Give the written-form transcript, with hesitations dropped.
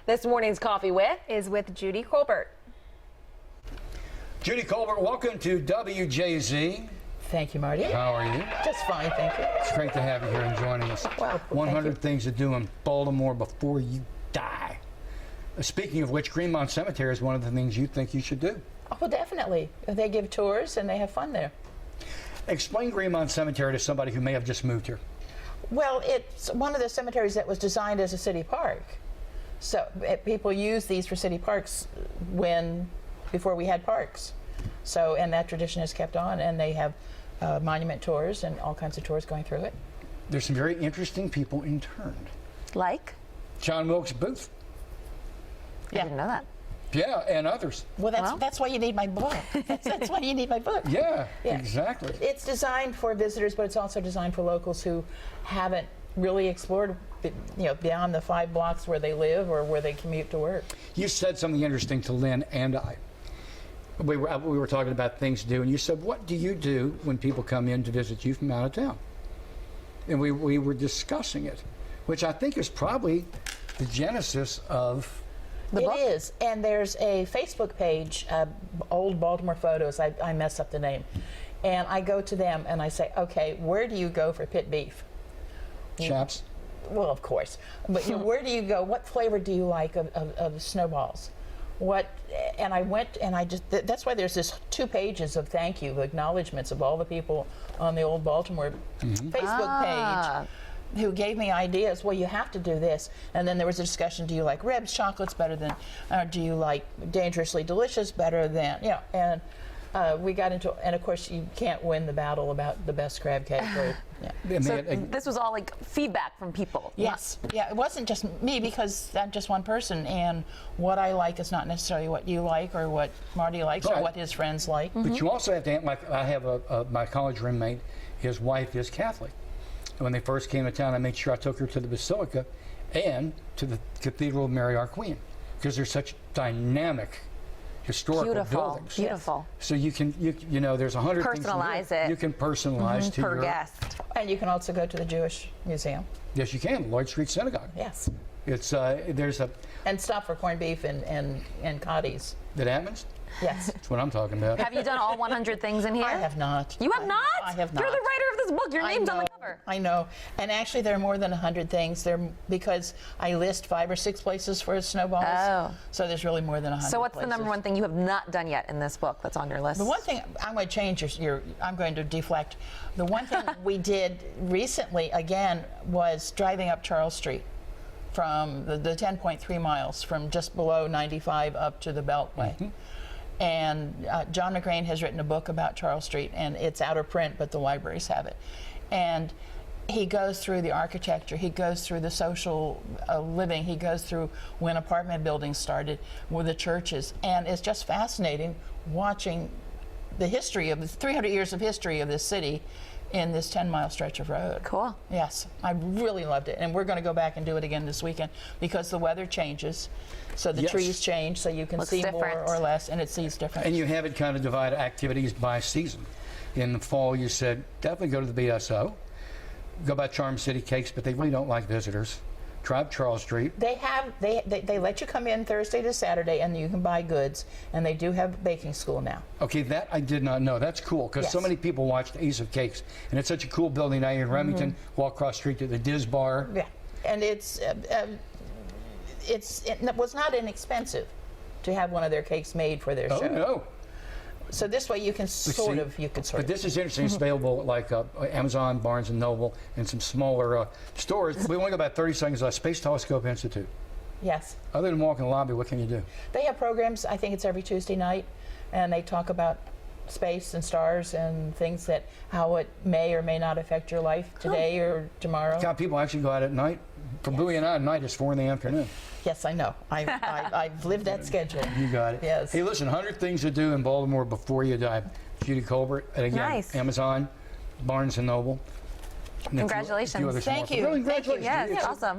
This morning's Coffee With is with Judy Colbert. Judy Colbert, welcome to WJZ. Thank you, Marty. How are you? Just fine, thank you. It's great to have you here and joining us. Well, 100 things to do in Baltimore before you die. Speaking of which, Greenmount Cemetery is one of the things you think you should do. Oh, well, definitely. They give tours and they have fun there. Explain Greenmount Cemetery to somebody who may have just moved here. Well, it's one of the cemeteries that was designed as a city park. So people use these for city parks before we had parks. So, and that tradition has kept on, and they have monument tours and all kinds of tours going through it. There's some very interesting people interned. like? John Wilkes Booth. I didn't know that. Yeah, and others. Well, that's why you need my book. That's why you need my book. Yeah, exactly. It's designed for visitors, but it's also designed for locals who haven't really explored, beyond the 5 blocks where they live or where they commute to work. You said something interesting to Lynn and I. We were talking about things to do, and you said, what do you do when people come in to visit you from out of town? And we were discussing it, which I think is probably the genesis of the book. It is, and there's a Facebook page, Old Baltimore Photos, I mess up the name, and I go to them and I say, okay, where do you go for pit beef? Chaps? Well, of course, but where do you go? What flavor do you like of snowballs? And I went and that's why there's this 2 pages of thank you, acknowledgments of all the people on the Old Baltimore Facebook page who gave me ideas. Well, you have to do this. And then there was a discussion, do you like ribs, chocolates better than, do you like dangerously delicious better than, and we got into, and of course you can't win the battle about the best crab cake. So this was all like feedback from people. Yes, it wasn't just me, because I'm just one person, and what I like is not necessarily what you like or what Marty likes or what his friends like. But you also have to, like I have my college roommate, his wife is Catholic. And when they first came to town, I made sure I took her to the Basilica and to the Cathedral of Mary Our Queen, because they're such dynamic historical buildings. Beautiful. So you can, there's 100 things personalize it. You can personalize to per your guest. And you can also go to the Jewish Museum. Yes, you can. Lloyd Street Synagogue. Yes. It's there's a. And stop for corned beef and coddies. That happens. Yes. That's what I'm talking about. Have you done all 100 things in here? I have not. You have not? I have not. You're the writer of this book. Your name's on the cover. I know. And actually, there are more than 100 things. Because I list 5 or 6 places for snowballs. Oh. So there's really more than 100 So what's places. the number one thing you have not done yet in this book that's on your list? The one thing, I'm going to change I'm going to deflect. The one thing we did recently, again, was driving up Charles Street from the 10.3 miles from just below 95 up to the Beltway. And John McGrain has written a book about Charles Street, and it's out of print, but the libraries have it. And he goes through the architecture, he goes through the social living, he goes through when apartment buildings started, with the churches, and it's just fascinating watching the history of the 300 years of history of this city in this 10-mile stretch of road. Cool. Yes, I really loved it, and we're going to go back and do it again this weekend because the weather changes, so the trees change, so you can see more or less, and it sees different. And you have it kind of divided activities by season. In the fall, you said definitely go to the BSO, go by Charm City Cakes, but they really don't like visitors. Drive Charles Street. They let you come in Thursday to Saturday, and you can buy goods, and they do have baking school now. Okay, that I did not know. That's cool, because so many people watched Ace of Cakes, and it's such a cool building now in Remington. Walk across the street to the Diz Bar. Yeah, and it was not inexpensive to have one of their cakes made for their show. Oh no. So this way you can sort of. But this is interesting. It's available at like Amazon, Barnes & Noble, and some smaller stores. We only got about 30 seconds. Space Telescope Institute. Yes. Other than walking the lobby, what can you do? They have programs. I think it's every Tuesday night, and they talk about space and stars and things how it may or may not affect your life today or tomorrow. God, people actually go out at night. For Bowie and I, at night is 4 in the afternoon. Yes, I know. I've lived that schedule. You got it. Yes. Hey, listen, 100 things to do in Baltimore before you die. Judy Colbert, and again, Amazon, Barnes & Noble. Congratulations. Thank you. Really, congratulations. Yes, awesome.